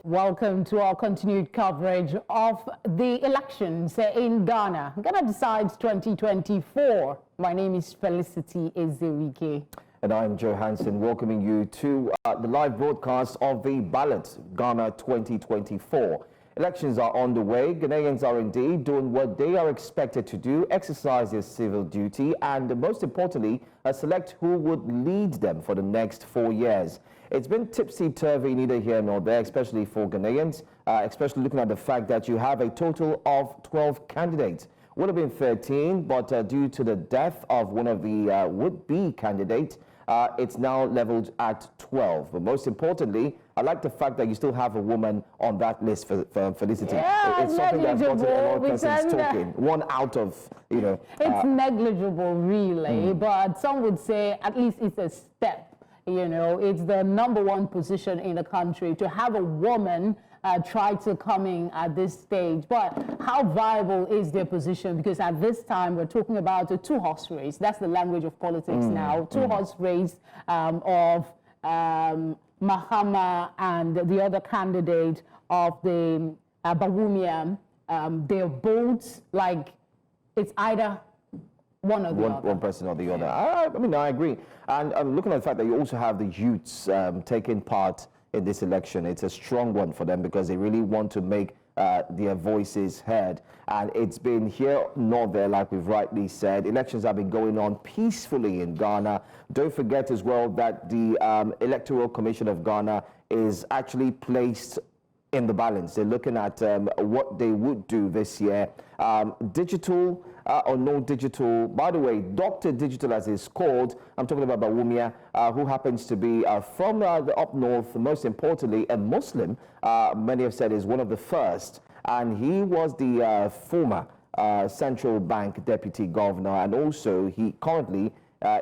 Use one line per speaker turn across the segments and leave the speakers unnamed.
Welcome to our continued coverage of the elections in Ghana. Ghana decides 2024. My name is Felicity Ezewike.
And I'm Joe Hansen, welcoming you to the live broadcast of the ballot Ghana 2024. Elections are on the way. Ghanaians are indeed doing what they are expected to do, exercise their civil duty, and most importantly, select who would lead them for the next 4 years. It's been tipsy-turvy neither here nor there, especially for Ghanaians, especially looking at the fact that you have a total of 12 candidates. Would have been 13, but due to the death of one of the would-be candidates, it's now leveled at 12. But most importantly, I like the fact that you still have a woman on that list for Felicity.
Yeah,
it's something that's gotten a lot of persons talking. One out of, you know.
It's negligible, really, but some would say at least it's a step. You know, it's the #1 position in the country to have a woman try to come in at this stage. But how viable is their position? Because at this time, we're talking about a two-horse race. That's the language of politics now. Two-horse race of Mahama and the other candidate of the Bawumia. They're both like it's either one or the other.
One person or the other. I mean, I agree. And I'm looking at the fact that you also have the youths taking part in this election. It's a strong one for them because they really want to make their voices heard. And it's been here, not there, like we've rightly said. Elections have been going on peacefully in Ghana. Don't forget as well that the Electoral Commission of Ghana is actually placed in the balance. They're looking at what they would do this year. Digital or no digital. By the way, Dr. Digital, as it's called, I'm talking about Bawumia, who happens to be from the up north, most importantly, a Muslim. Many have said is one of the first. And he was the former central bank deputy governor. And also, he currently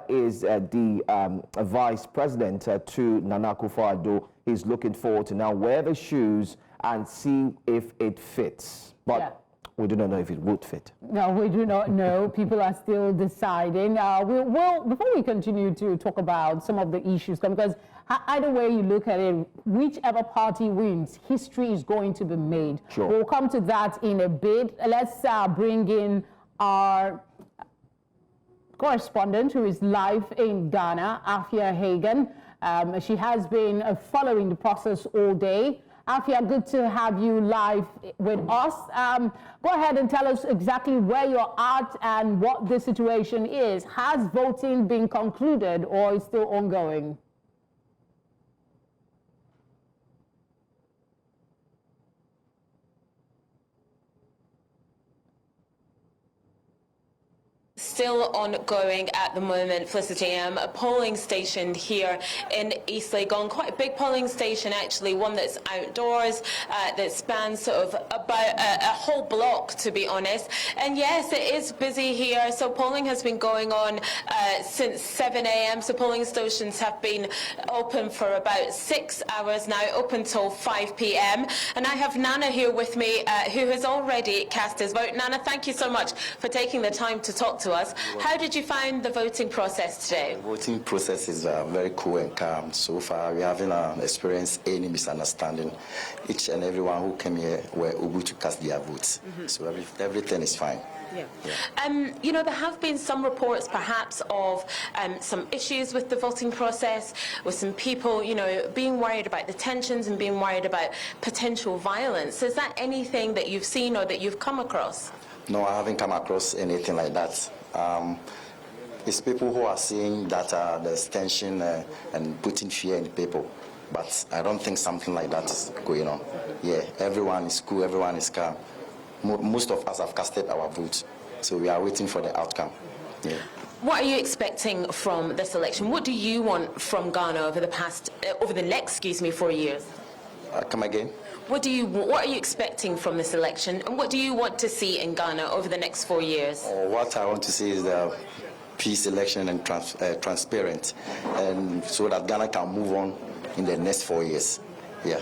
is the vice president to Nana Akufo-Addo. He's looking forward to now wear the shoes and see if it fits. But we do not know if it would fit.
No, we do not know. People are still deciding. Before we continue to talk about some of the issues, because either way you look at it, whichever party wins, history is going to be made.
Sure.
We'll come to that in a bit. Let's bring in our correspondent who is live in Ghana, Afia Hagan. She has been following the process all day. Afia, good to have you live with us. Go ahead and tell us exactly where you're at and what the situation is. Has voting been concluded or is still ongoing?
Still ongoing at the moment, Felicity. A polling station here in East Legon, quite a big polling station actually, one that's outdoors, that spans sort of about a whole block, to be honest. And yes, it is busy here. So polling has been going on since 7 a.m. So polling stations have been open for about 6 hours now, open till 5 p.m. And I have Nana here with me, who has already cast his vote. Nana, thank you so much for taking the time to talk to us. How did you find the voting process today?
The voting process is very cool and calm. So far, we haven't experienced any misunderstanding. Each and everyone who came here were able to cast their votes. So everything is fine.
You know, there have been some reports perhaps of some issues with the voting process, with some people, you know, being worried about the tensions and being worried about potential violence. Is that anything that you've seen or that you've come across?
No, I haven't come across anything like that. It's people who are seeing that there's tension and putting fear in people. But I don't think something like that is going on. Yeah, everyone is cool, everyone is calm. Most of us have casted our votes, so we are waiting for the outcome. Yeah.
What are you expecting from this election? What do you want from Ghana over the next 4 years?
Come again?
What are you expecting from this election, and what do you want to see in Ghana over the next 4 years?
What I want to see is the peace, election, and transparent, and so that Ghana can move on in the next 4 years. Yeah.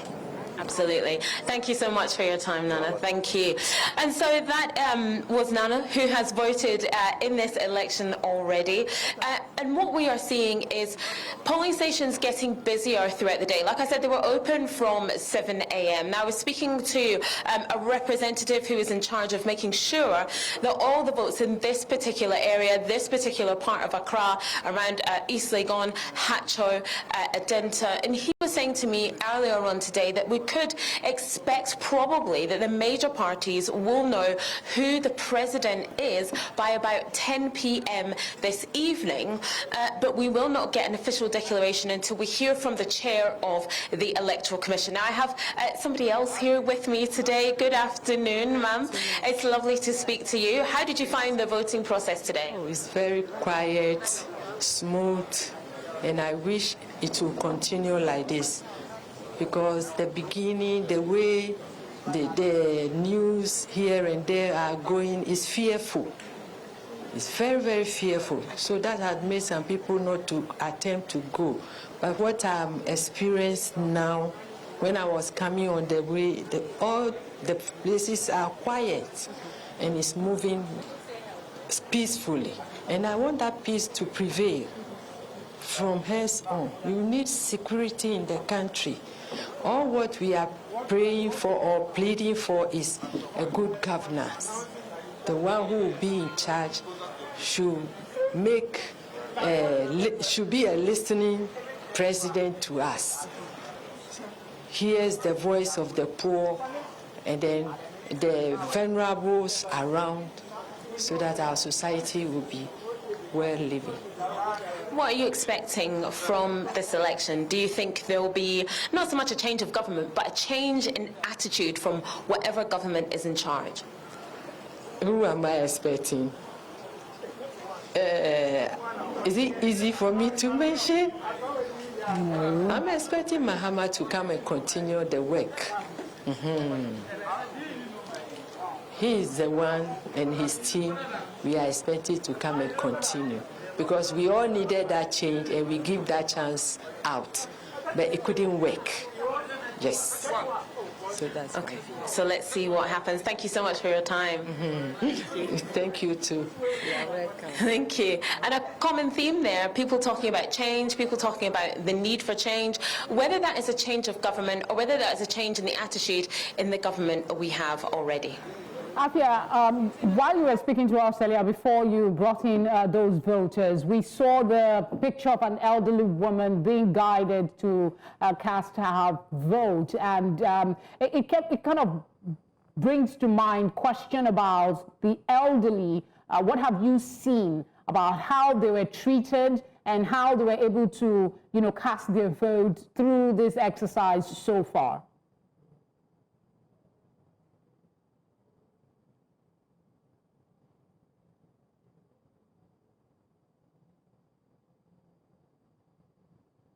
Absolutely. Thank you so much for your time, Nana. Thank you. And so that was Nana, who has voted in this election already. And what we are seeing is polling stations getting busier throughout the day. Like I said, they were open from 7 a.m. Now, I was speaking to a representative who is in charge of making sure that all the votes in this particular area, this particular part of Accra, around East Legon, Hatcho, Adenta, and he was saying to me earlier on today that we could expect probably that the major parties will know who the president is by about 10 p.m. this evening, but we will not get an official declaration until we hear from the chair of the Electoral Commission. Now, I have somebody else here with me today. Good afternoon, ma'am. It's lovely to speak to you. How did you find the voting process today?
Oh, it's very quiet, smooth, and I wish it will continue like this, because the beginning, the way the news here and there are going is fearful. It's very, very fearful. So that had made some people not to attempt to go. But what I'm experiencing now, when I was coming on the way, all the places are quiet and it's moving peacefully. And I want that peace to prevail from hence on. You need security in the country. All what we are praying for or pleading for is a good governance. The one who will be in charge should should be a listening president to us. Hears the voice of the poor and then the vulnerables around, so that our society will be well living.
What are you expecting from this election? Do you think there will be not so much a change of government, but a change in attitude from whatever government is in charge?
Who am I expecting? Is it easy for me to mention? No. I'm expecting Mahama to come and continue the work. He is the one, and his team, we are expected to come and continue. Because we all needed that change, and we give that chance out. But it couldn't work. Yes. So that's
okay. So let's see what happens. Thank you so much for your time.
Thank you too. You're welcome.
Thank you. And a common theme there, people talking about change, people talking about the need for change, whether that is a change of government or whether that is a change in the attitude in the government we have already.
Afia, while you were speaking to us earlier, before you brought in those voters, we saw the picture of an elderly woman being guided to cast her vote, and it kind of brings to mind question about the elderly. What have you seen about how they were treated and how they were able to, cast their vote through this exercise so far?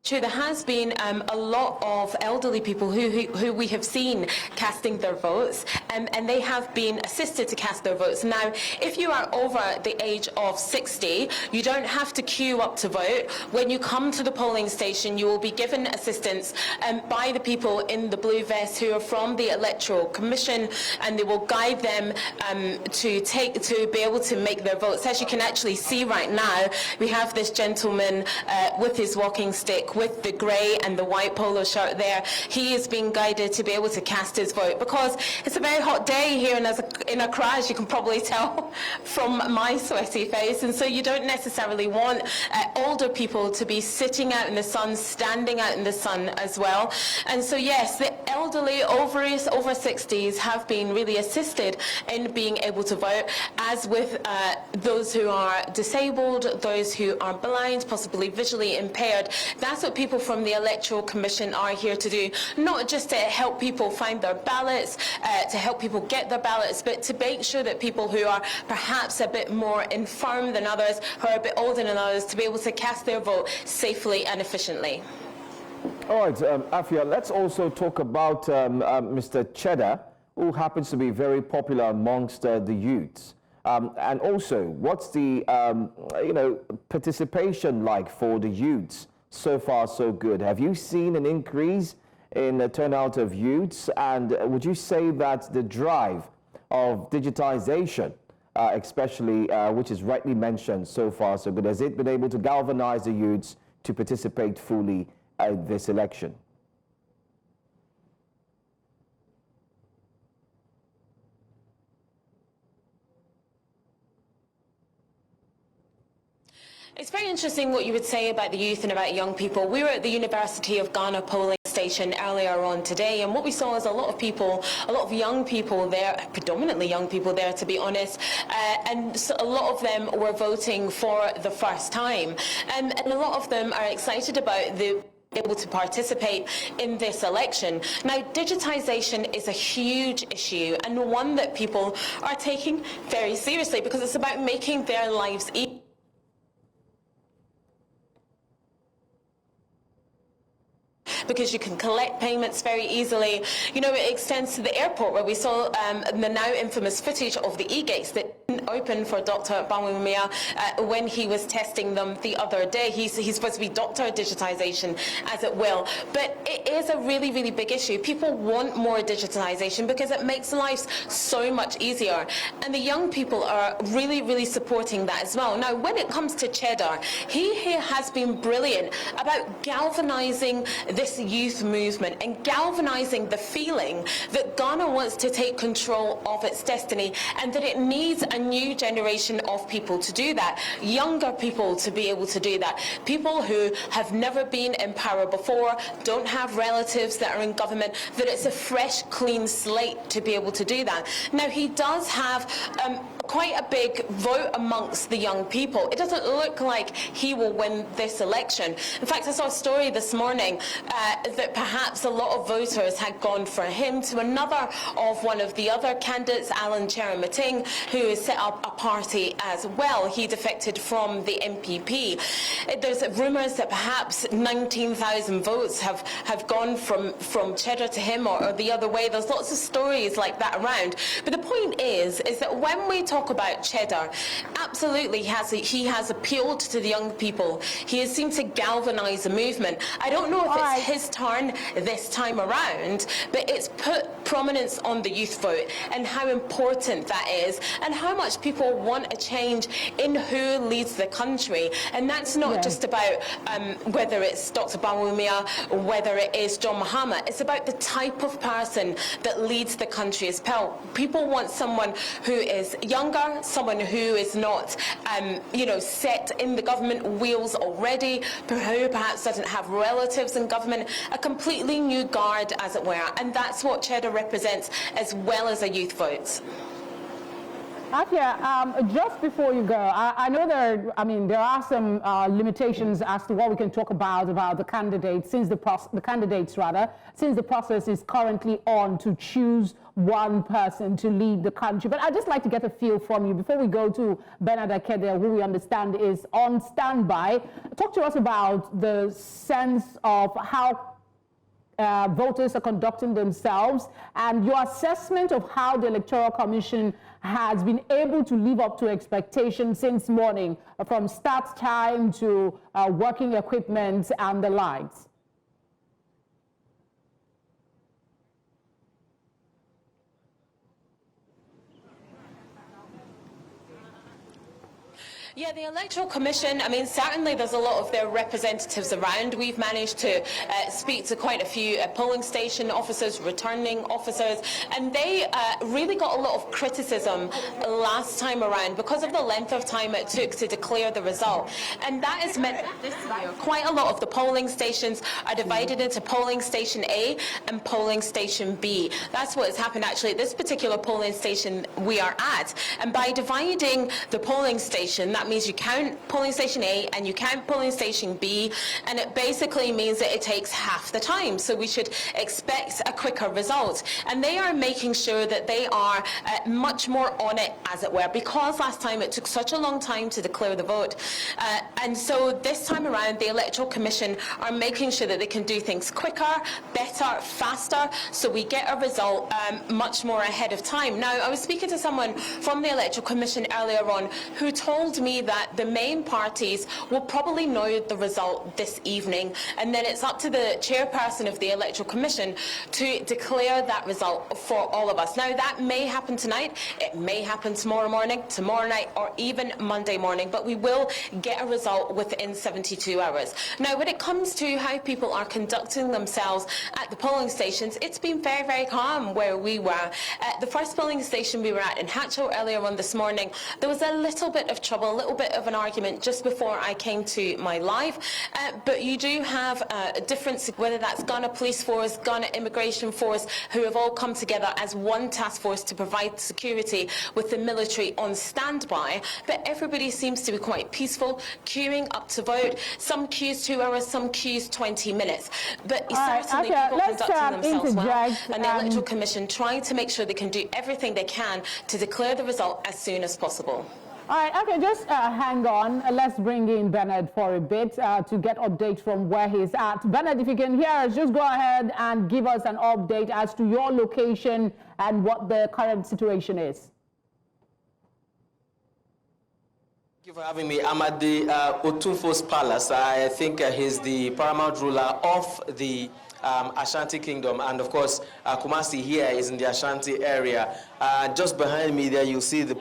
True, there has been a lot of elderly people who we have seen casting their votes, and they have been assisted to cast their votes. Now, if you are over the age of 60, you don't have to queue up to vote. When you come to the polling station, you will be given assistance by the people in the blue vest who are from the Electoral Commission, and they will guide them to be able to make their votes. As you can actually see right now, we have this gentleman with his walking stick, with the grey and the white polo shirt there. He is being guided to be able to cast his vote, because it's a very hot day here in Accra, as you can probably tell from my sweaty face, and so you don't necessarily want older people to be sitting out in the sun, standing out in the sun as well. And so yes, the elderly over 60s have been really assisted in being able to vote, as with those who are disabled, those who are blind, possibly visually impaired. That's what people from the Electoral Commission are here to do, not just to help people find their ballots, to help people get their ballots, but to make sure that people who are perhaps a bit more infirm than others, who are a bit older than others, to be able to cast their vote safely and efficiently.
All right, Afia, let's also talk about Mr. Cheddar, who happens to be very popular amongst the youths. And also, what's the participation like for the youths? So far, so good. Have you seen an increase in the turnout of youths? And would you say that the drive of digitization, especially, which is rightly mentioned so far so good, has it been able to galvanize the youths to participate fully in this election?
It's very interesting what you would say about the youth and about young people. We were at the University of Ghana polling station earlier on today, and what we saw is a lot of people, a lot of young people there, predominantly young people there to be honest, and so a lot of them were voting for the first time. And a lot of them are excited about the able to participate in this election. Now, digitization is a huge issue and one that people are taking very seriously because it's about making their lives easier. Because you can collect payments very easily. You know, it extends to the airport where we saw the now infamous footage of the e-gates that didn't open for Dr. Bawumia when he was testing them the other day. He's supposed to be Dr. Digitization, as it will. But it is a really, really big issue. People want more digitization because it makes lives so much easier. And the young people are really, really supporting that as well. Now, when it comes to Cheddar, he has been brilliant about galvanizing this youth movement and galvanizing the feeling that Ghana wants to take control of its destiny and that it needs a new generation of people to do that, younger people to be able to do that, people who have never been in power before, don't have relatives that are in government, that it's a fresh, clean slate to be able to do that. Now, he does have quite a big vote amongst the young people. It doesn't look like he will win this election. In fact, I saw a story this morning that perhaps a lot of voters had gone for him to another of one of the other candidates, Alan Cherry-Mating, who has set up a party as well. He defected from the MPP. There's rumours that perhaps 19,000 votes have gone from Cheddar to him or the other way. There's lots of stories like that around. But the point is that when we talk about Cheddar, absolutely he has appealed to the young people. He has seemed to galvanise the movement. I don't know if it's his turn this time around, but it's put prominence on the youth vote and how important that is and how much people want a change in who leads the country. And that's not just about whether it's Dr. Bawumia or whether it is John Mahama. It's about the type of person that leads the country as well. People want someone who is younger, someone who is not, set in the government wheels already, who perhaps doesn't have relatives in government, a completely new guard, as it were. And that's what Cheddar represents, as well as a youth vote.
Akia, just before you go, I know there are some limitations as to what we can talk about the candidates, since the process is currently on to choose one person to lead the country. But I'd just like to get a feel from you before we go to Bernard Akede, who we understand is on standby. Talk to us about the sense of how voters are conducting themselves and your assessment of how the Electoral Commission has been able to live up to expectations since morning, from start time to working equipment and the likes.
Yeah, the Electoral Commission, certainly there's a lot of their representatives around. We've managed to speak to quite a few polling station officers, returning officers, and they really got a lot of criticism last time around because of the length of time it took to declare the result. And that has meant that this year quite a lot of the polling stations are divided into polling station A and polling station B. That's what has happened actually at this particular polling station we are at. And by dividing the polling station, that means you count polling station A and you count polling station B, and it basically means that it takes half the time. So we should expect a quicker result. And they are making sure that they are much more on it, as it were, because last time it took such a long time to declare the vote. And so this time around, the Electoral Commission are making sure that they can do things quicker, better, faster, so we get a result much more ahead of time. Now, I was speaking to someone from the Electoral Commission earlier on who told me be that the main parties will probably know the result this evening, and then it's up to the chairperson of the Electoral Commission to declare that result for all of us. Now, that may happen tonight, it may happen tomorrow morning, tomorrow night, or even Monday morning, but we will get a result within 72 hours. Now, when it comes to how people are conducting themselves at the polling stations, it's been very, very calm where we were. At the first polling station we were at in Hatcho earlier on this morning, there was a little bit of trouble, a little bit of an argument just before I came to my live, but you do have a difference, whether that's Ghana Police Force, Ghana Immigration Force, who have all come together as one task force to provide security with the military on standby, but everybody seems to be quite peaceful, queuing up to vote. Some queues 2 hours, some queues 20 minutes. But certainly people conducting themselves well, and the Electoral Commission trying to make sure they can do everything they can to declare the result as soon as possible.
All right, okay, just hang on. Let's bring in Bernard for a bit to get updates from where he's at. Bernard, if you can hear us, just go ahead and give us an update as to your location and what the current situation is.
Thank you for having me. I'm at the Otunfo's Palace. I think he's the paramount ruler of the Ashanti Kingdom, and of course Kumasi here is in the Ashanti area. Just behind me there you'll see the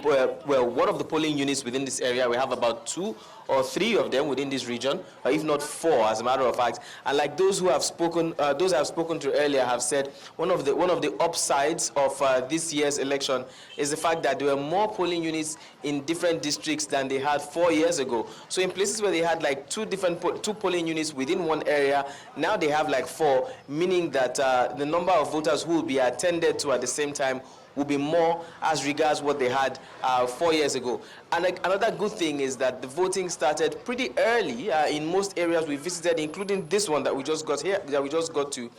one of the polling units within this area. We have about 2 or 3 of them within this region, if not 4 as a matter of fact. And like those who have spoken, those I've spoken to earlier have said, one of the upsides of this year's election is the fact that there were more polling units in different districts than they had 4 years ago. So in places where they had like 2 polling units within one area, now they have like 4, meaning that the number of voters who will be attended to at the same time will be more as regards what they had 4 years ago. And another good thing is that the voting started pretty early in most areas we visited, including this one that we just got here, that we just got to.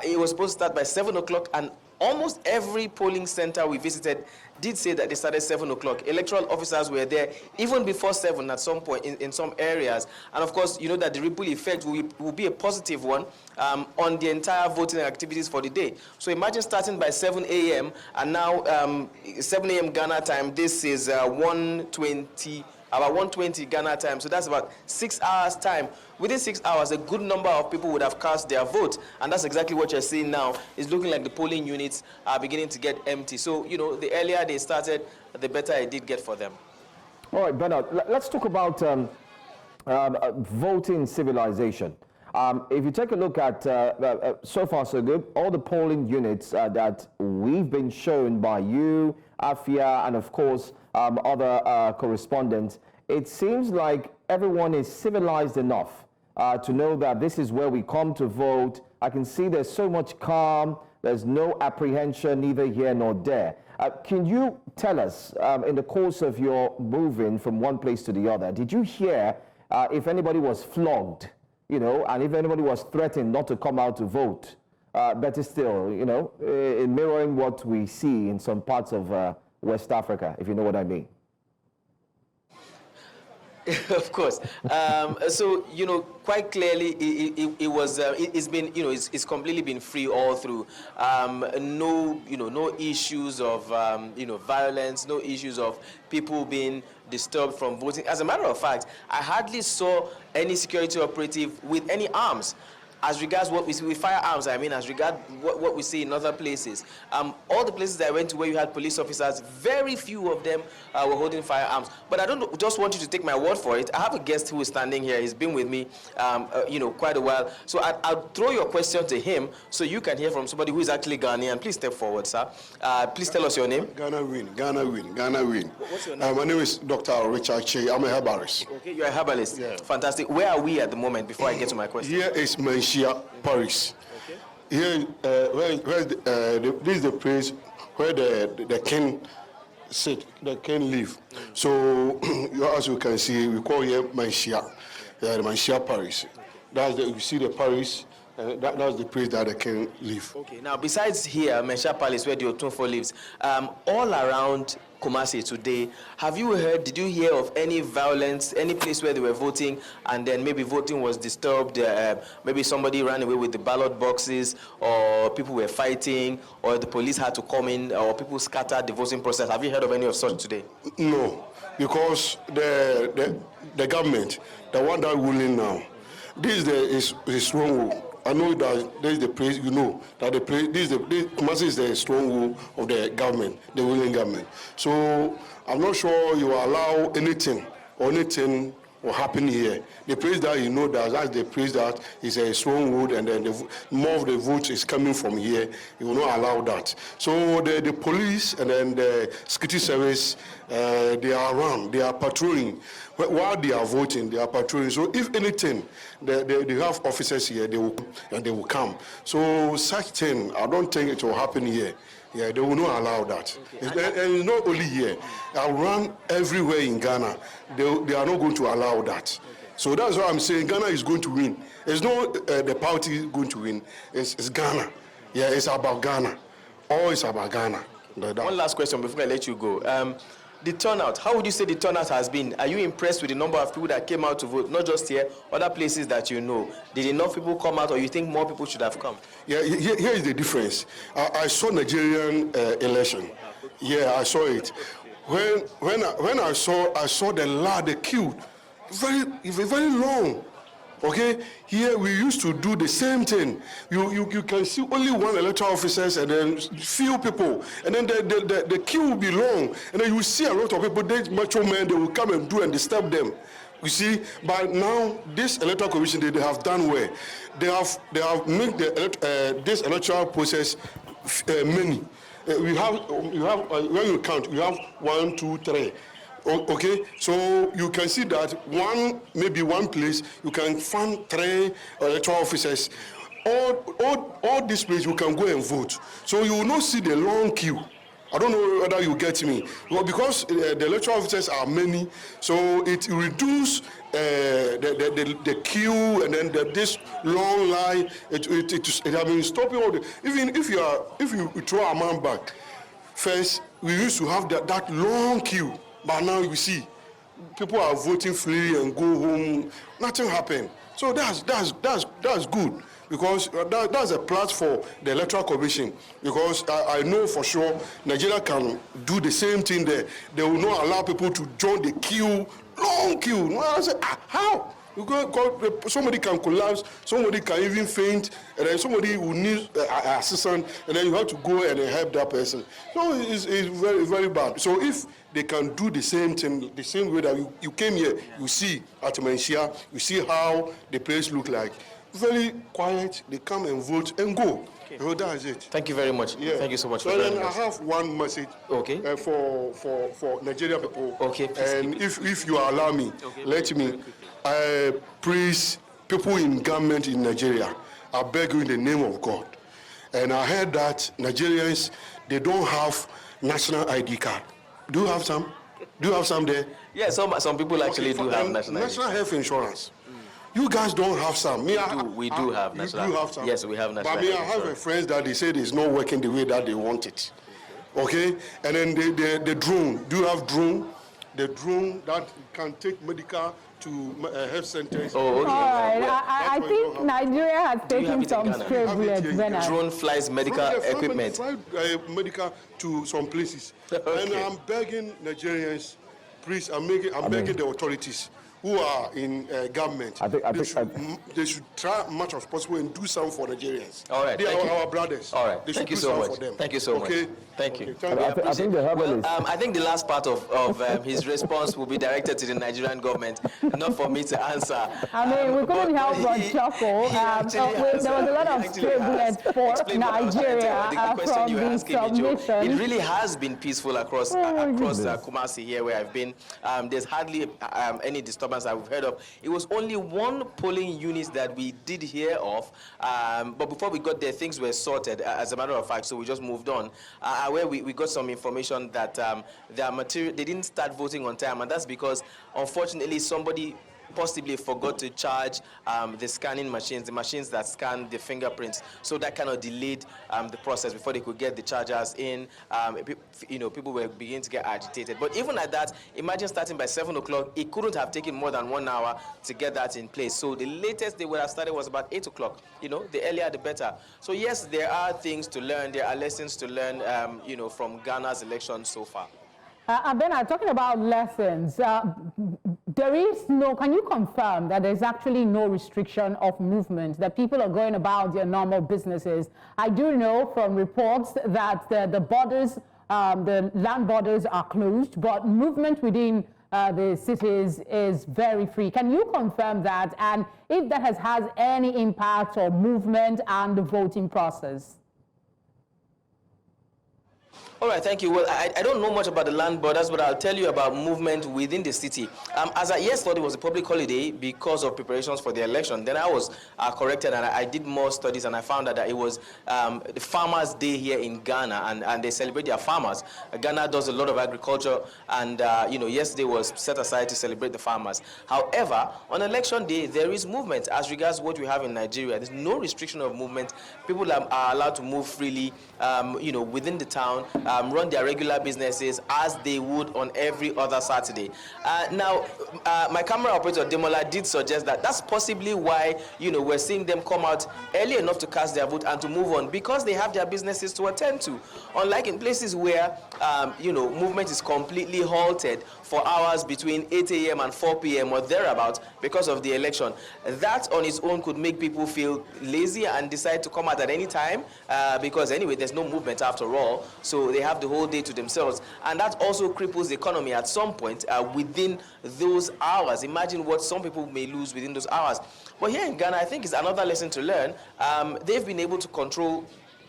It was supposed to start by 7 o'clock, and almost every polling center we visited did say that they started 7 o'clock. Electoral officers were there even before 7 at some point in some areas. And of course, you know that the ripple effect will be a positive one on the entire voting activities for the day. So imagine starting by 7 a.m. and now 7 a.m. Ghana time, this is 1:20, about 1:20 Ghana time. So that's about 6 hours time. Within 6 hours, a good number of people would have cast their vote. And that's exactly what you're seeing now. It's looking like the polling units are beginning to get empty. So, you know, the earlier they started, the better it did get for them.
All right, Bernard, let's talk about voting civilization. If you take a look at, so far so good, all the polling units that we've been shown by you, Afia, and of course other correspondents, it seems like everyone is civilized enough to know that this is where we come to vote. I can see there's so much calm, there's no apprehension neither here nor there. Can you tell us, in the course of your moving from one place to the other, did you hear if anybody was flogged, you know, and if anybody was threatened not to come out to vote? Better still, you know, in mirroring what we see in some parts of West Africa, if you know what I mean.
Of course. So, you know, quite clearly, it's been, you know, it's completely been free all through. No issues of, violence, no issues of people being disturbed from voting. As a matter of fact, I hardly saw any security operative with any arms. As regards what we see with firearms, I mean, as regards what we see in other places. All the places that I went to where you had police officers, very few of them were holding firearms. But I don't just want you to take my word for it. I have a guest who is standing here. He's been with me, quite a while. So I'll throw your question to him so you can hear from somebody who is actually Ghanaian. Please step forward, sir. Please tell us your name.
Ghana win.
What's your name?
My name is Dr. Richard Che. I'm a herbalist.
Okay, you're a herbalist.
Yeah.
Fantastic. Where are we at the moment before I get to my question?
Here is Manchia, Paris.
Okay.
Here, this is the place where the king sit, the king live. So, as you can see, we call here Manchia, the Manchia Paris. That's you see the Paris That's the place that the king live.
Okay, now besides here, Mensha Palace, where the Otunfo lives, all around Kumasi today, did you hear of any violence, any place where they were voting and then maybe voting was disturbed, maybe somebody ran away with the ballot boxes, or people were fighting, or the police had to come in, or people scattered the voting process? Have you heard of any of such today?
No, because the government, the one that ruling now, this is the stronghold. I know that there is the place, you know, that the place, Kumasi is the stronghold of the government, the ruling government. So I'm not sure you allow anything will happen here. The place that you know that's the place that is a stronghold, and then more of the vote is coming from here. You will not allow that. So the police and then the security service, they are around, they are patrolling. While they are voting, they are patrolling. So if anything, they have officers here, they will come. So such thing, I don't think it will happen here. Yeah, they will not allow that. Okay. And not only here, around everywhere in Ghana, they are not going to allow that. Okay. So that's why I'm saying Ghana is going to win. It's not the party going to win. It's Ghana. Yeah, it's about Ghana. All is about Ghana.
Okay. One last question before I let you go. The turnout, how would you say the turnout has been? Are you impressed with the number of people that came out to vote, not just here, other places that you know? Did enough people come out, or you think more people should have come?
Yeah, here is the difference. I saw Nigerian election. Yeah, I saw it. When I saw the queue, very long. Okay, here we used to do the same thing. You can see only one electoral officers and then few people, and then the queue will be long, and then you see a lot of people. They macho men, they will come and do and disturb them. You see, but now this electoral commission, they have done well. They have made this electoral process many. You have when you count, you have 1, 2, 3. Okay, so you can see that maybe one place you can find 3 electoral officers. All these places you can go and vote. So you will not see the long queue. I don't know whether you get me. Well, because the electoral officers are many, so it reduces the queue, and then this long line. It has been stopping all the. Even if you throw a man back, first we used to have that long queue. But now you see, people are voting freely and go home. Nothing happened. So that's good, because that's a plus for the Electoral Commission. Because I know for sure Nigeria can do the same thing there. They will not allow people to join the queue, long queue. No, I say, how? Somebody can collapse, somebody can even faint, and then somebody will need assistance, and then you have to go and help that person. So it's very, very bad. So if they can do the same thing, the same way that you came here, you see at Menchia, you see how the place look like. Very quiet, they come and vote and go. Okay. So that's it.
Thank you very much. Yeah. Thank you so much for
joining us. I have one message for Nigerian people.
Okay,
and if you allow me, let me. Please, people in government in Nigeria, I beg you in the name of God. And I heard that Nigerians, they don't have national ID card. Do you have some? Do you have some there?
Yeah, some people actually do have national
health insurance. You guys don't have some.
We do have national.
You do have some.
Yes, we have national.
But I have a friend that they said it's not working the way that they want it. Okay? And then the drone. Do you have drone? The drone that can take medical to health centers.
Oh, okay.
All right. I think Nigeria has taken some privilege.
Drone flies medical equipment.
Medical to some places. Okay. And I'm begging Nigerians, please, I'm begging the authorities who are in government. They should try as much as possible and do something for Nigerians.
All right.
They are our brothers.
All right. Thank you so much. Thank you so much. Thank you.
I think the herbalist.
I think the last part of his response will be directed to the Nigerian government, not for me to answer.
I mean, we couldn't help but chuckle. There was a lot of privilege for Nigeria from the submission.
It really has been peaceful across Kumasi here where I've been. There's hardly any disturbance I've heard of. It was only one polling unit that we did hear of, but before we got there, things were sorted, as a matter of fact, so we just moved on. Where we got some information that their material, they didn't start voting on time, and that's because, unfortunately, somebody possibly forgot to charge the scanning machines, the machines that scan the fingerprints. So that kind of delayed the process before they could get the chargers in. People were beginning to get agitated. But even at that, imagine starting by 7 o'clock, it couldn't have taken more than 1 hour to get that in place. So the latest they would have started was about 8 o'clock. The earlier the better. So yes, there are things to learn. There are lessons to learn, from Ghana's election so far.
And then talking about lessons, there is no, can you confirm that there's actually no restriction of movement, that people are going about their normal businesses? I do know from reports that the borders, the land borders are closed, but movement within the cities is very free. Can you confirm that, and if that has had any impact on movement and the voting process?
All right, thank you. Well, I don't know much about the land borders, but I'll tell you about movement within the city. As I thought it was a public holiday because of preparations for the election. Then I was corrected, and I did more studies, and I found out that it was the Farmers' Day here in Ghana, and they celebrate their farmers. Ghana does a lot of agriculture, and yesterday was set aside to celebrate the farmers. However, on election day, there is movement as regards what we have in Nigeria. There's no restriction of movement. People are allowed to move freely, within the town. Run their regular businesses as they would on every other Saturday. Now, my camera operator, Demola, did suggest that that's possibly why, we're seeing them come out early enough to cast their vote and to move on, because they have their businesses to attend to. Unlike in places where, movement is completely halted for hours between 8 a.m. and 4 p.m. or thereabouts because of the election. That on its own could make people feel lazy and decide to come out at any time because anyway, there's no movement after all. So they have the whole day to themselves. And that also cripples the economy at some point within those hours. Imagine what some people may lose within those hours. But here in Ghana, I think it's another lesson to learn. They've been able to control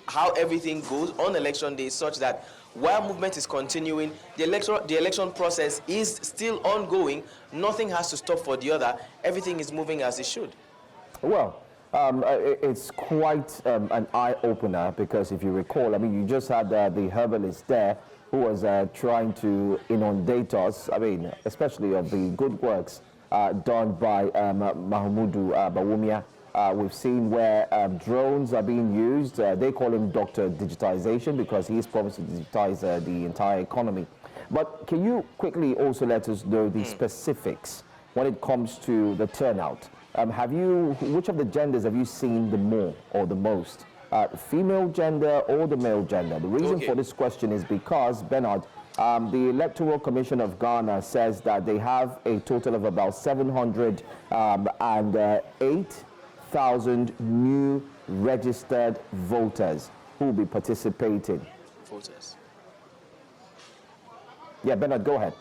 how everything goes on election day such that while movement is continuing, the election process is still ongoing. Nothing has to stop for the other. Everything is moving as it should.
Well, it's quite an eye-opener because if you recall, you just had the herbalist there who was trying to inundate us, especially of the good works done by Mahmudu Bawumia. We've seen where drones are being used. They call him Dr. Digitization because he's promised to digitize the entire economy. But can you quickly also let us know the specifics when it comes to the turnout? Which of the genders have you seen the more or the most? Female gender or the male gender? The reason for this question is because, Bernard, the Electoral Commission of Ghana says that they have a total of about 708,000 new registered voters who will be participating.
Voters.
Yeah, Bernard, go ahead.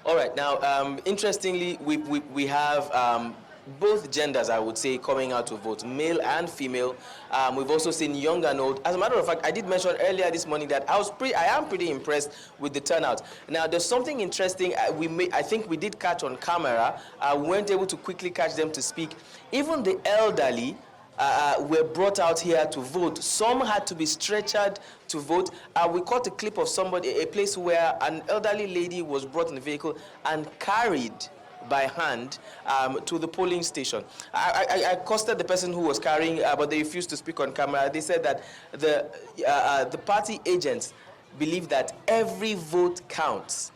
All right. Now, interestingly, we have both genders, I would say, coming out to vote, male and female. We've also seen young and old. As a matter of fact, I did mention earlier this morning that I am pretty impressed with the turnout. Now, there's something interesting I think we did catch on camera. We weren't able to quickly catch them to speak. Even the elderly were brought out here to vote. Some had to be stretchered to vote. We caught a clip of a place where an elderly lady was brought in a vehicle and carried by hand to the polling station. I accosted the person who was carrying, but they refused to speak on camera. They said that the party agents believe that every vote counts.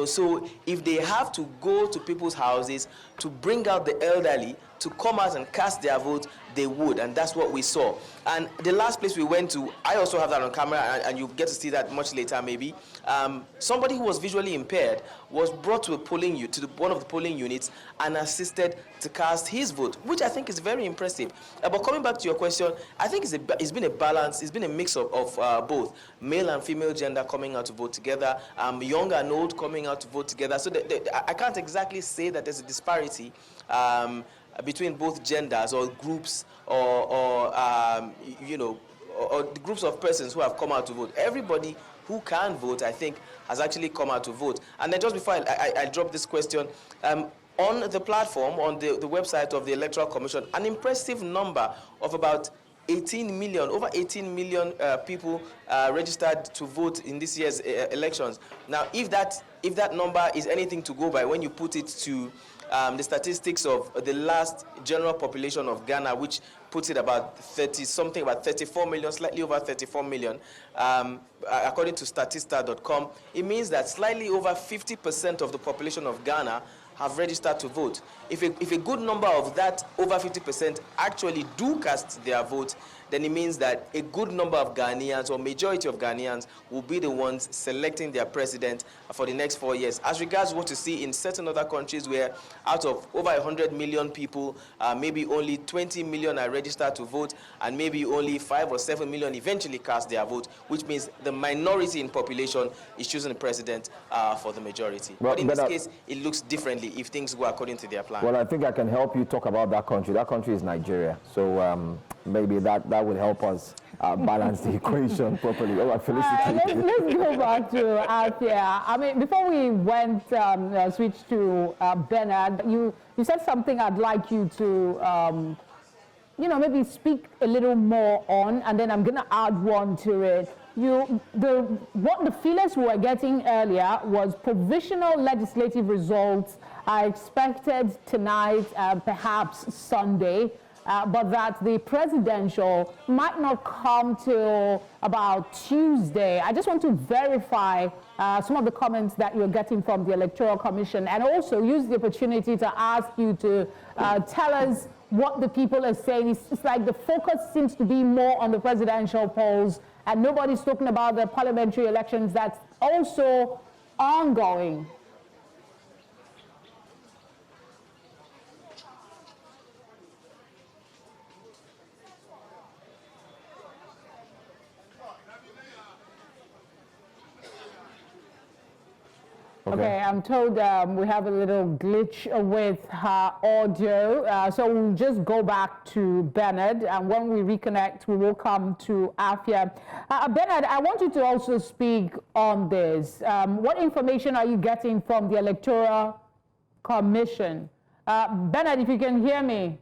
So if they have to go to people's houses to bring out the elderly to come out and cast their vote, they would, and that's what we saw. And the last place we went to, I also have that on camera, and you get to see that much later maybe. Somebody who was visually impaired was brought to one of the polling units and assisted to cast his vote, which I think is very impressive. But coming back to your question, I think it's been a balance, it's been a mix of both male and female gender coming out to vote together, young and old coming out to vote together. So I can't exactly say that there's a disparity between both genders or groups or the groups of persons who have come out to vote. Everybody who can vote, I think, has actually come out to vote. And then just before I drop this question, on the platform, on the website of the Electoral Commission, an impressive number of about 18 million, over 18 million people registered to vote in this year's elections. Now, if that number is anything to go by when you put it to the statistics of the last general population of Ghana, which puts it about 34 million, slightly over 34 million, according to statista.com, it means that slightly over 50% of the population of Ghana have registered to vote. If a good number of that, over 50%, actually do cast their vote, then it means that a good number of Ghanaians, or majority of Ghanaians, will be the ones selecting their president for the next 4 years. As regards what you see in certain other countries where out of over 100 million people, maybe only 20 million are registered to vote, and maybe only 5 or 7 million eventually cast their vote, which means the minority in population is choosing the president for the majority.
Well,
but in this case, it looks differently if things go according to their plan.
Well, I think I can help you talk about that country. That country is Nigeria. So maybe that would help us balance the equation properly. Oh, Felicity.
Let's go back to Afia. I mean, before we went, switch to Bernard, you said something I'd like you to, maybe speak a little more on, and then I'm going to add one to it. What the feelers were getting earlier was provisional legislative results are expected tonight, perhaps Sunday, but that the presidential might not come till about Tuesday. I just want to verify some of the comments that you're getting from the Electoral Commission, and also use the opportunity to ask you to tell us what the people are saying. It's like the focus seems to be more on the presidential polls, and nobody's talking about the parliamentary elections that's also ongoing. Okay, I'm told we have a little glitch with her audio, so we'll just go back to Bernard, and when we reconnect, we will come to Afia. Bernard, I want you to also speak on this. What information are you getting from the Electoral Commission? Bernard, if you can hear me.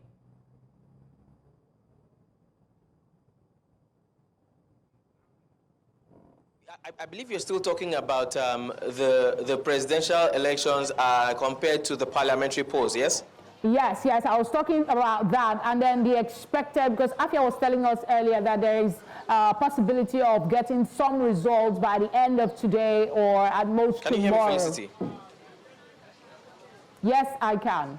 I believe you're still talking about the presidential elections compared to the parliamentary polls, yes?
Yes, I was talking about that, and then the expected, because Afia was telling us earlier that there is a possibility of getting some results by the end of today or at most tomorrow.
Can you hear me, Felicity?
Yes, I can.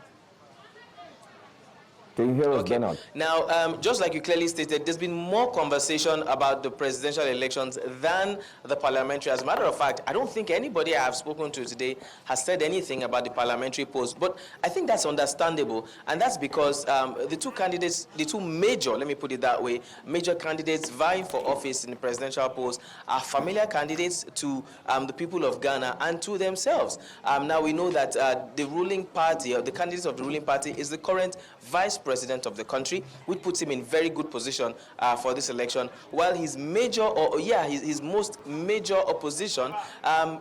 Can you hear us,
Okay.
Bernard?
Now, just like you clearly stated, there's been more conversation about the presidential elections than the parliamentary. As a matter of fact, I don't think anybody I have spoken to today has said anything about the parliamentary polls. But I think that's understandable, and that's because the two candidates, the two major, let me put it that way, major candidates vying for office in the presidential polls are familiar candidates to the people of Ghana and to themselves. Now, we know that the ruling party, or the candidates of the ruling party, is the current vice president of the country, which puts him in very good position for this election, while his major, his most major opposition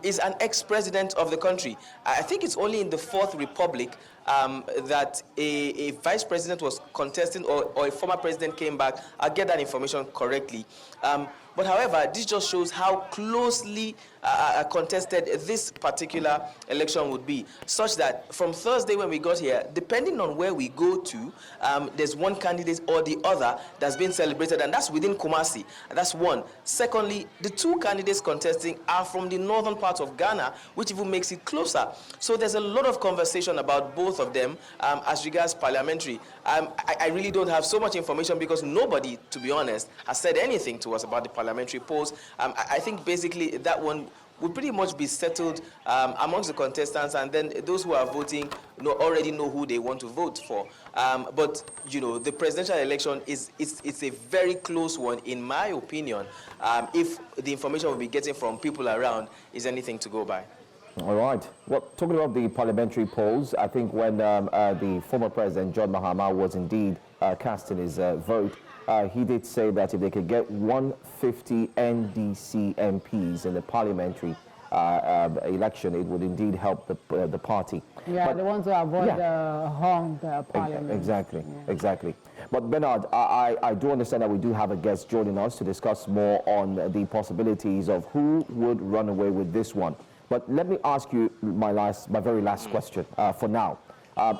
is an ex-president of the country. I think it's only in the Fourth Republic that a vice president was contesting, or a former president came back. I'll get that information correctly. But however, this just shows how closely contested this particular election would be, such that from Thursday when we got here, depending on where we go to, there's one candidate or the other that's been celebrated, and that's within Kumasi. That's one. Secondly, the two candidates contesting are from the northern part of Ghana, which even makes it closer. So there's a lot of conversation about both of them as regards parliamentary. I really don't have so much information because nobody, to be honest, has said anything to us about the parliamentary polls. I think basically that one would pretty much be settled amongst the contestants, and then those who are voting already know who they want to vote for. But the presidential election it's a very close one, in my opinion, if the information we'll be getting from people around is anything to go by.
All right. Well, talking about the parliamentary polls, I think when the former president, John Mahama, was indeed casting his vote, he did say that if they could get 150 NDC MPs in the parliamentary election, it would indeed help the party.
Yeah, but the ones who avoid the hung parliament.
Exactly. But Bernard, I do understand that we do have a guest joining us to discuss more on the possibilities of who would run away with this one. But let me ask you my very last question for now.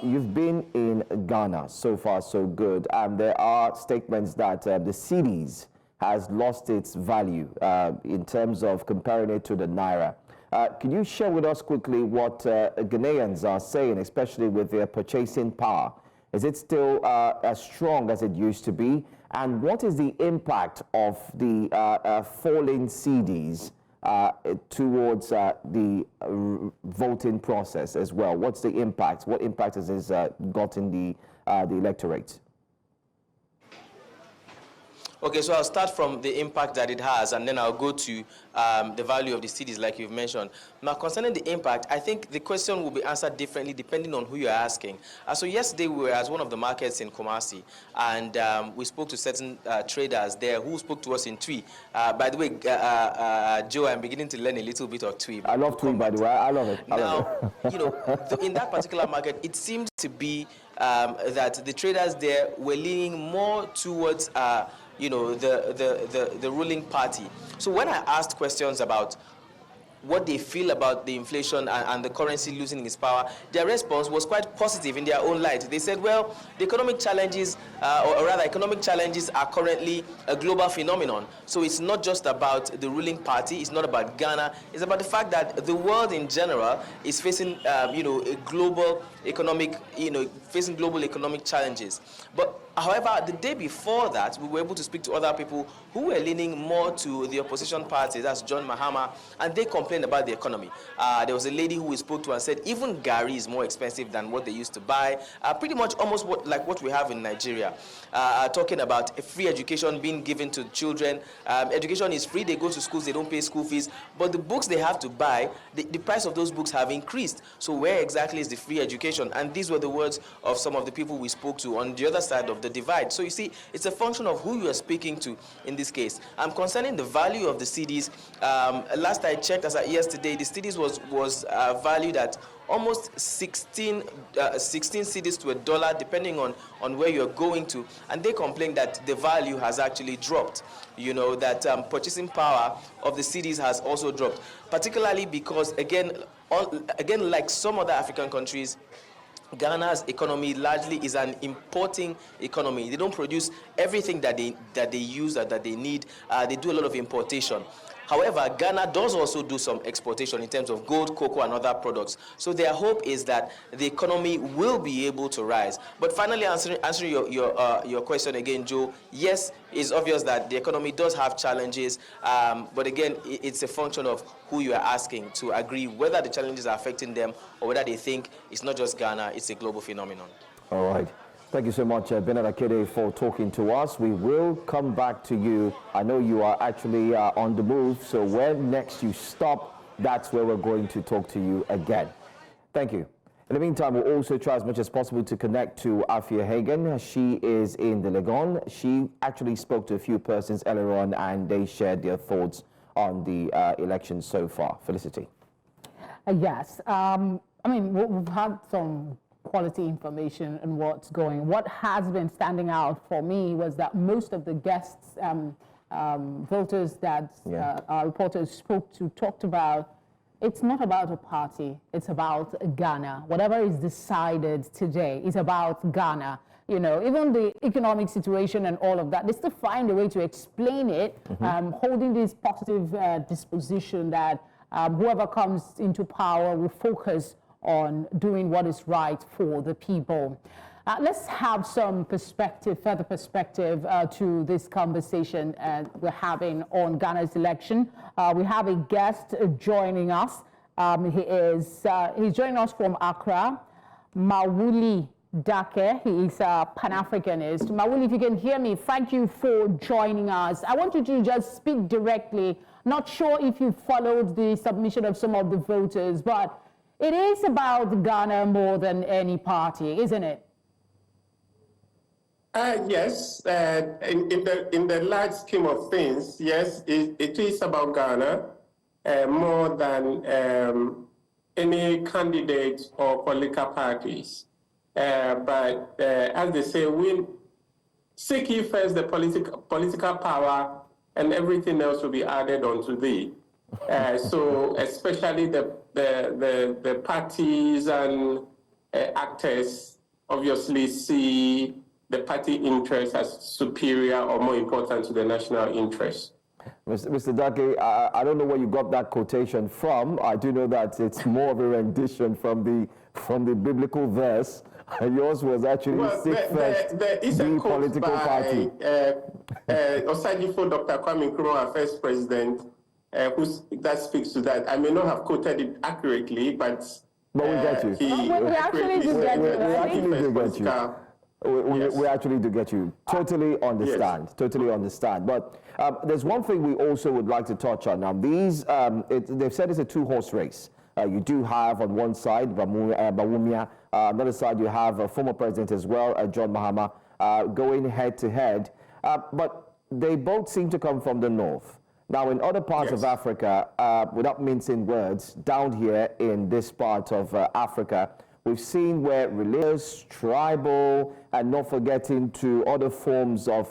You've been in Ghana, so far so good, and there are statements that the cedis has lost its value in terms of comparing it to the naira. Can you share with us quickly what Ghanaians are saying, especially with their purchasing power? Is it still as strong as it used to be? And what is the impact of the falling cedis towards the voting process as well? What's the impact? What impact has this got in the electorate?
Okay, so I'll start from the impact that it has, and then I'll go to the value of the cities, like you've mentioned. Now, concerning the impact, I think the question will be answered differently depending on who you're asking. So yesterday, we were at one of the markets in Kumasi, and we spoke to certain traders there who spoke to us in Twi. By the way, Joe, I'm beginning to learn a little bit of Twi.
I love Twi, by the way. I love it.
Now, you know, in that particular market, it seems to be that the traders there were leaning more towards you know, the ruling party. So when I asked questions about what they feel about the inflation and the currency losing its power, their response was quite positive in their own light. They said, well, the economic challenges, or rather economic challenges are currently a global phenomenon. So it's not just about the ruling party, it's not about Ghana, it's about the fact that the world in general is facing, you know, a global economic, you know, facing global economic challenges. But however, the day before that, we were able to speak to other people who were leaning more to the opposition party, that's John Mahama, and they complained about the economy. There was a lady who we spoke to and said even Gary is more expensive than what they used to buy, pretty much almost like what we have in Nigeria. Talking about free education being given to children. Education is free, they go to schools, they don't pay school fees, but the books they have to buy, the price of those books have increased. So where exactly is the free education? And these were the words of some of the people we spoke to on the other side of the divide. So you see, it's a function of who you are speaking to in this case. Concerning the value of the CDs, last I checked, as yesterday, the CDs was valued at almost 16 CDs to $1, depending on where you're going to. And they complain that the value has actually dropped. You know, that purchasing power of the CDs has also dropped, particularly because, again, like some other African countries, Ghana's economy largely is an importing economy. They don't produce everything that they use or that they need. They do a lot of importation. However, Ghana does also do some exportation in terms of gold, cocoa, and other products. So their hope is that the economy will be able to rise. But finally, answering your question again, Joe, yes, it's obvious that the economy does have challenges. But again, it's a function of who you are asking to agree whether the challenges are affecting them or whether they think it's not just Ghana, it's a global phenomenon.
All right. Thank you so much, Bernard Akede, for talking to us. We will come back to you. I know you are actually on the move, so when next you stop, that's where we're going to talk to you again. Thank you. In the meantime, we'll also try as much as possible to connect to Afia Hagen. She is in the Legon. She actually spoke to a few persons earlier on, and they shared their thoughts on the election so far. Felicity.
Yes. I mean, we've had some quality information and what's going. What has been standing out for me was that most of the guests, voters that our reporters spoke to, talked about, it's not about a party, it's about Ghana. Whatever is decided today is about Ghana. You know, even the economic situation and all of that, they still find a way to explain it, holding this positive disposition that whoever comes into power will focus on doing what is right for the people. Let's have some perspective, further perspective to this conversation we're having on Ghana's election. We have a guest joining us. He's joining us from Accra, Mawuli Dake. He is a Pan-Africanist. Mawuli, if you can hear me, thank you for joining us. I want you to just speak directly. Not sure if you followed the submission of some of the voters, but it is about Ghana more than any party, isn't it?
Yes, in the large scheme of things, yes, it is about Ghana more than any candidate or political parties. But as they say, we seek ye first the political power, and everything else will be added onto thee. So especially the parties and actors obviously see the party interest as superior or more important to the national interest.
Mr. Dake, I don't know where you got that quotation from. I do know that it's more of a rendition from the biblical verse. Yours was actually seek first the political party.
Osajifo Dr. Kwame Nkrumah, our first president, that speaks to that. I may not have quoted it accurately, but
we get you.
We actually do get you.
We actually do get you. We actually do get you. Totally understand. Yes. Totally understand. But there's one thing we also would like to touch on. Now, these, they've said it's a two-horse race. You do have on one side Bawumia, another side you have a former president as well, John Mahama, going head-to-head. But they both seem to come from the north. Now, in other parts of Africa, without mincing words, down here in this part of Africa, we've seen where religious, tribal, and not forgetting to other forms of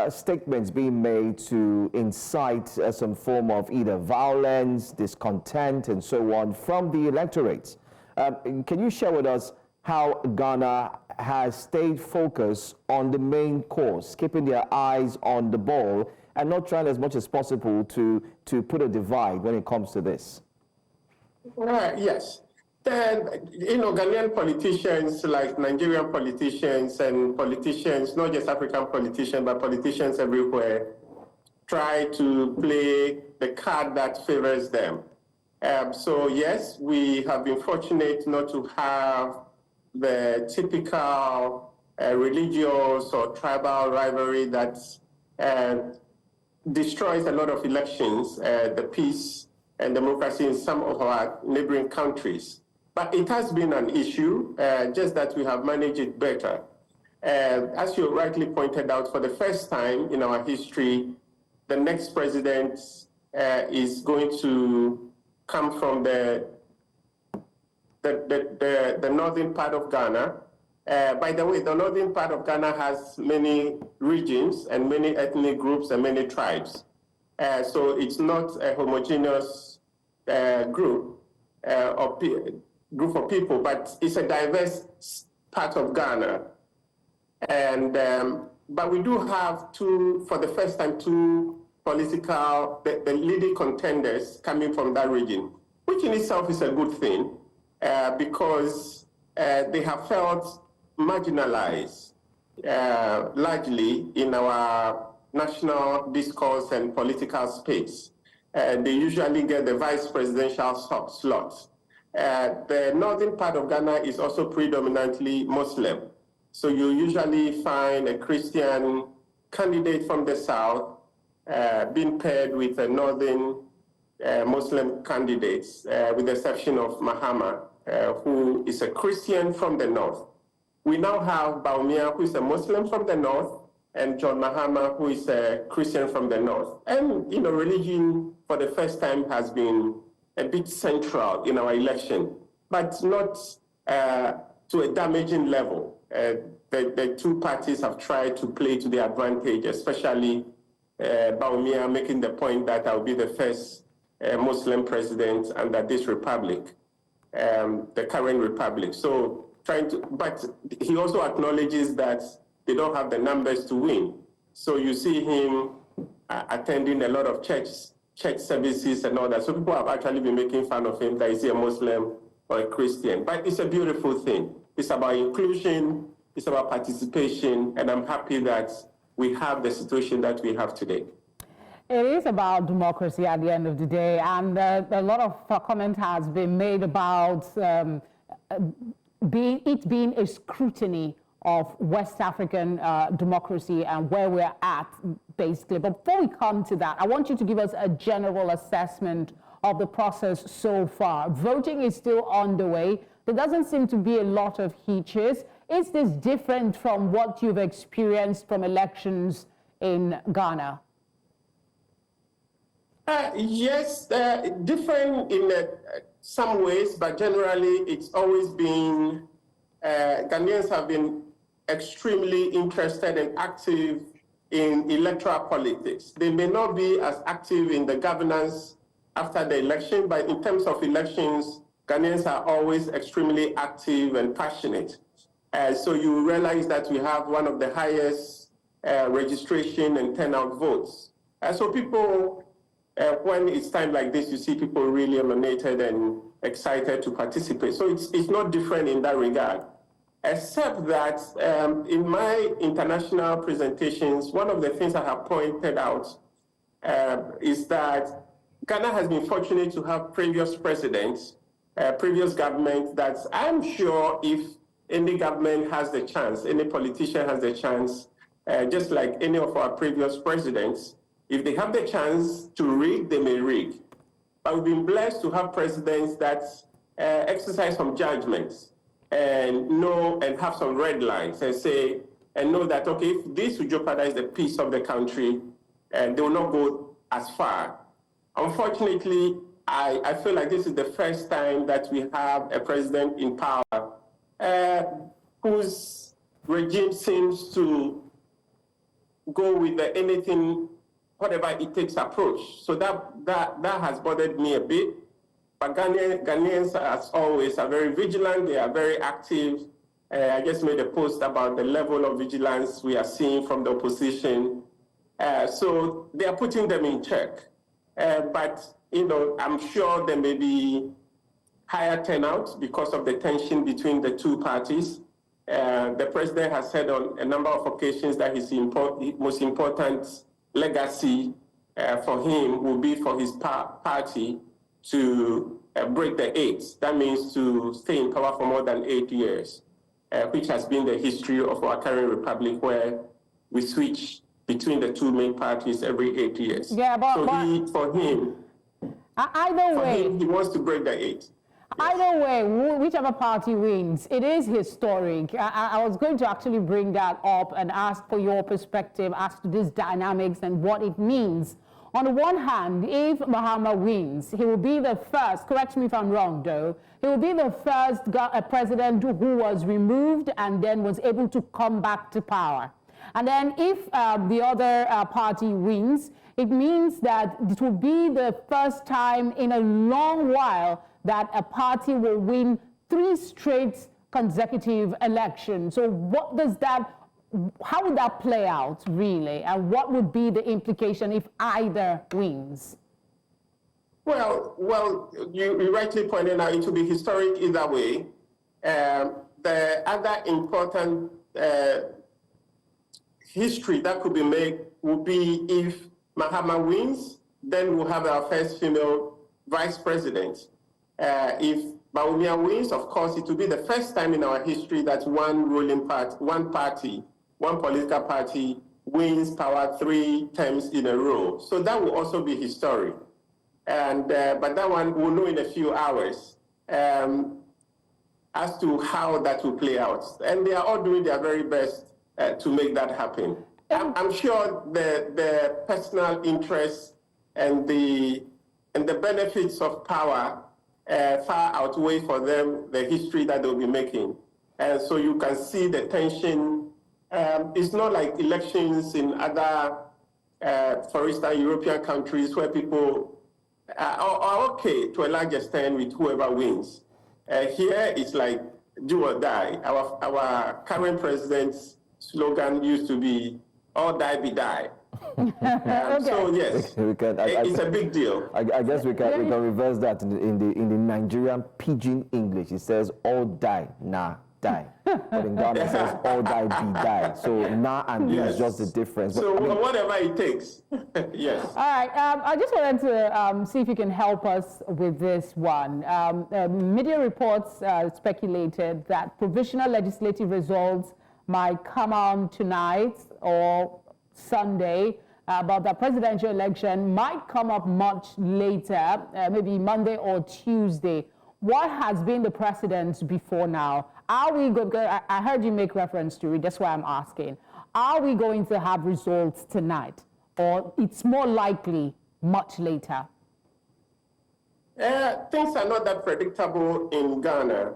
statements being made to incite some form of either violence, discontent, and so on from the electorate. Can you share with us how Ghana has stayed focused on the main course, keeping their eyes on the ball and not trying as much as possible to put a divide when it comes to this?
Yes. Then, Ghanaian politicians, like Nigerian politicians and politicians, not just African politicians, but politicians everywhere, try to play the card that favors them. So yes, we have been fortunate not to have the typical religious or tribal rivalry that destroys a lot of elections, the peace and democracy in some of our neighboring countries. But it has been an issue, just that we have managed it better. As you rightly pointed out, for the first time in our history, the next president is going to come from the northern part of Ghana. By the way, the northern part of Ghana has many regions and many ethnic groups and many tribes. So it's not a homogeneous group of people, but it's a diverse part of Ghana. And but we do have for the first time, two political, the leading contenders coming from that region, which in itself is a good thing because they have felt marginalized largely in our national discourse and political space. They usually get the vice presidential slot. The northern part of Ghana is also predominantly Muslim. So you usually find a Christian candidate from the south being paired with a northern Muslim candidate, with the exception of Mahama, who is a Christian from the north. We now have Bawumia, who is a Muslim from the north, and John Mahama, who is a Christian from the north. And, religion for the first time has been a bit central in our election, but not to a damaging level. The two parties have tried to play to their advantage, especially Bawumia making the point that I'll be the first Muslim president under this republic, the current republic. So but he also acknowledges that they don't have the numbers to win. So you see him attending a lot of church services and all that. So people have actually been making fun of him that he's a Muslim or a Christian. But it's a beautiful thing. It's about inclusion, it's about participation, and I'm happy that we have the situation that we have today.
It is about democracy at the end of the day, and a lot of comment has been made about it being a scrutiny of West African democracy and where we're at, basically. But before we come to that, I want you to give us a general assessment of the process so far. Voting is still underway. There doesn't seem to be a lot of hitches. Is this different from what you've experienced from elections in Ghana?
Yes, different in some ways, but generally it's always been, Ghanaians have been extremely interested and active in electoral politics. They may not be as active in the governance after the election, but in terms of elections, Ghanaians are always extremely active and passionate. So you realize that we have one of the highest registration and turnout votes. So people, when it's time like this, you see people really emanated and excited to participate. So it's not different in that regard, except that in my international presentations, one of the things I have pointed out is that Ghana has been fortunate to have previous presidents, previous governments that I'm sure if any government has the chance, any politician has the chance, just like any of our previous presidents, if they have the chance to rig, they may rig. But we've been blessed to have presidents that exercise some judgments and know and have some red lines and say, and know that, okay, if this will jeopardize the peace of the country, they will not go as far. Unfortunately, I feel like this is the first time that we have a president in power whose regime seems to go with the anything, whatever it takes approach. So that has bothered me a bit. But Ghanaians, as always, are very vigilant. They are very active. I just made a post about the level of vigilance we are seeing from the opposition. So they are putting them in check. But I'm sure there may be higher turnout because of the tension between the two parties. The president has said on a number of occasions that his most important legacy for him will be for his party to break the 8. That means to stay in power for more than 8 years, which has been the history of our current republic, where we switch between the two main parties every 8 years.
Yeah, but
for him, he wants to break the 8.
Either way, whichever party wins, it is historic. I was going to actually bring that up and ask for your perspective as to these dynamics and what it means. On the one hand, if Mahama wins, he will be the first, correct me if I'm wrong though, he will be the first president who was removed and then was able to come back to power. And then if the other party wins, it means that it will be the first time in a long while that a party will win 3 straight consecutive elections. So what does that, how would that play out really? And what would be the implication if either wins?
Well, you rightly pointed out it will be historic either way. The other important history that could be made would be if Mahama wins, then we'll have our first female vice president. If Bawumia wins, of course, it will be the first time in our history that one ruling party, one political party wins power 3 terms in a row. So that will also be historic. And but that one we'll know in a few hours as to how that will play out. And they are all doing their very best to make that happen. I'm sure the personal interests and the benefits of power far outweigh for them the history that they'll be making. And so you can see the tension. It's not like elections in other, for instance, European countries where people are okay to a large extent with whoever wins. Here it's like do or die. Our current president's slogan used to be "all die be die." Okay. So yes, it's a big deal.
I guess we can reverse that in the Nigerian pidgin English. It says "all die, nah, die." But in Ghana it says "all die be die." So nah and yes. Is just the difference.
So whatever it takes. Yes.
All right. I just wanted to see if you can help us with this one. Media reports speculated that provisional legislative results might come on tonight or Sunday, but the presidential election might come up much later, maybe Monday or Tuesday. What has been the precedent before now? Are we going? I heard you make reference to it. That's why I'm asking. Are we going to have results tonight, or it's more likely much later?
Things are not that predictable in Ghana.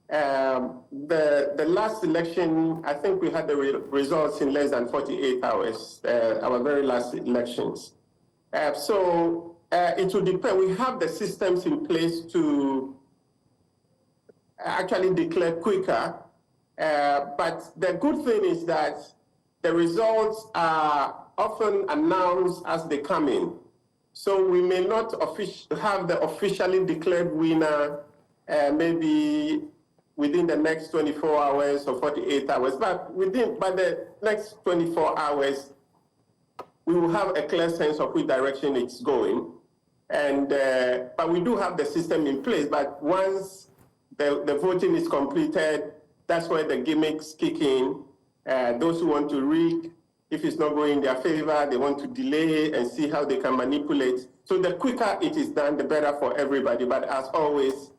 The last election, I think we had the results in less than 48 hours, our very last elections. So it will depend. We have the systems in place to actually declare quicker. But the good thing is that the results are often announced as they come in. So we may not have the officially declared winner maybe within the next 24 hours or 48 hours, but by the next 24 hours, we will have a clear sense of which direction it's going. And but we do have the system in place. But once the voting is completed, that's where the gimmicks kick in. Those who want to rig, if it's not going in their favor, they want to delay and see how they can manipulate. So the quicker it is done, the better for everybody. But as always,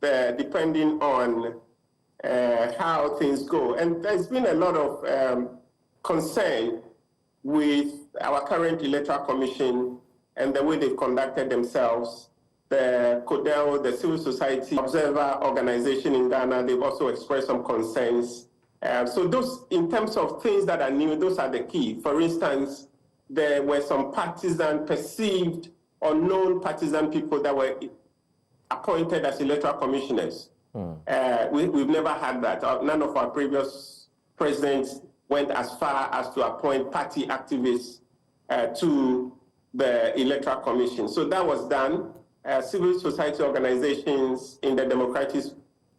depending on how things go. And there's been a lot of concern with our current Electoral Commission and the way they've conducted themselves. The CODEL, the Civil Society Observer Organization in Ghana, they've also expressed some concerns. So those, in terms of things that are new, those are the key. For instance, there were some perceived or known partisan people that were appointed as electoral commissioners. We've never had that. None of our previous presidents went as far as to appoint party activists to the Electoral Commission. So that was done. Civil society organizations in the democratic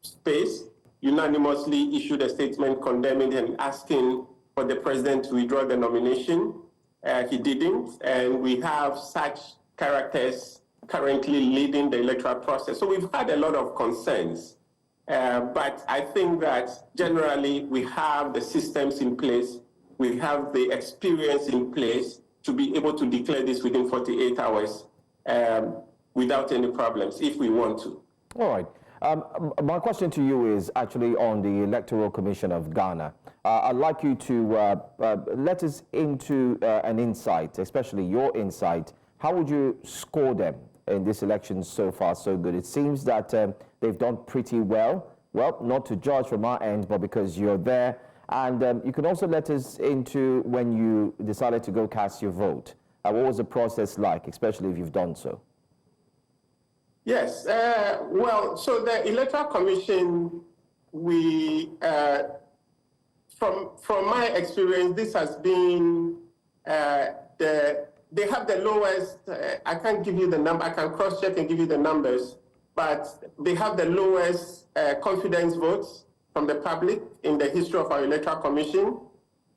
space unanimously issued a statement condemning and asking for the president to withdraw the nomination. He didn't, and we have such characters currently leading the electoral process. So we've had a lot of concerns, but I think that generally we have the systems in place, we have the experience in place to be able to declare this within 48 hours without any problems, if we want to.
All right. My question to you is actually on the Electoral Commission of Ghana. I'd like you to let us into an insight, especially your insight. How would you score them in this election so far so good? It seems that they've done pretty well. Well, not to judge from our end, but because you're there. And you can also let us into when you decided to go cast your vote. What was the process like, especially if you've done so?
Yes, well, so the Electoral Commission, we, from my experience, this has been, they have the lowest, I can't give you the number, I can cross-check and give you the numbers, but they have the lowest confidence votes from the public in the history of our Electoral Commission.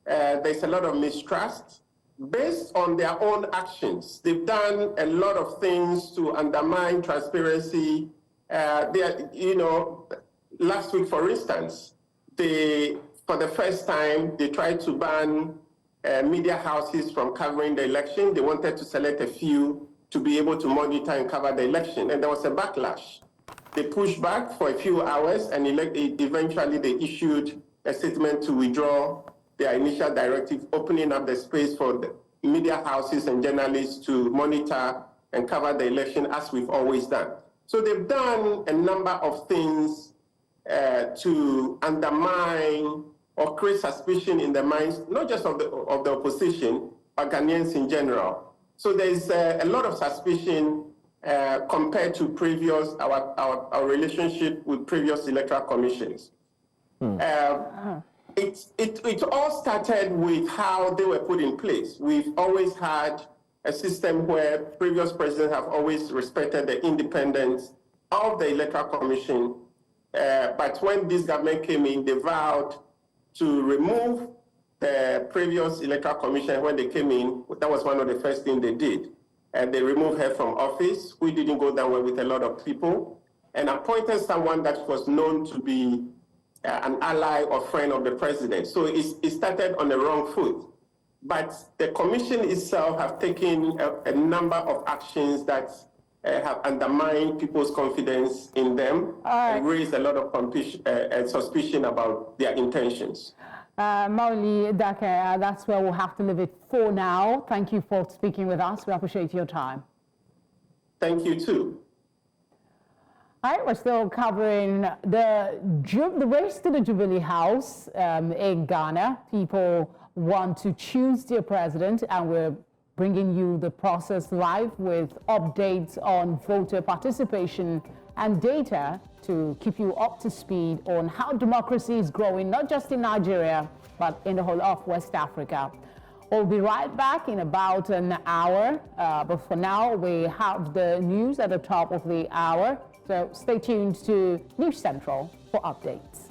There's a lot of mistrust. Based on their own actions, they've done a lot of things to undermine transparency. Last week, for instance, for the first time, they tried to ban media houses from covering the election. They wanted to select a few to be able to monitor and cover the election, and there was a backlash. They pushed back for a few hours, and eventually they issued a statement to withdraw their initial directive, opening up the space for the media houses and journalists to monitor and cover the election as we've always done. So they've done a number of things to undermine or create suspicion in the minds, not just of the opposition, but Ghanaians in general. So there's a lot of suspicion compared to previous, our relationship with previous electoral commissions. It all started with how they were put in place. We've always had a system where previous presidents have always respected the independence of the Electoral Commission. But when this government came in, they vowed to remove the previous Electoral Commission. When they came in, that was one of the first things they did. And they removed her from office. We didn't go down well with a lot of people, and appointed someone that was known to be an ally or friend of the president. So it started on the wrong foot. But the commission itself have taken a number of actions that have undermined people's confidence in them and raised a lot of suspicion about their intentions.
Maoli Dake, that's where we'll have to leave it for now. Thank you for speaking with us. We appreciate your time.
Thank you too.
All right, we're still covering the race to the Jubilee House in Ghana. People want to choose their president, and we're bringing you the process live with updates on voter participation and data to keep you up to speed on how democracy is growing, not just in Nigeria, but in the whole of West Africa. We'll be right back in about an hour, but for now we have the news at the top of the hour. So stay tuned to News Central for updates.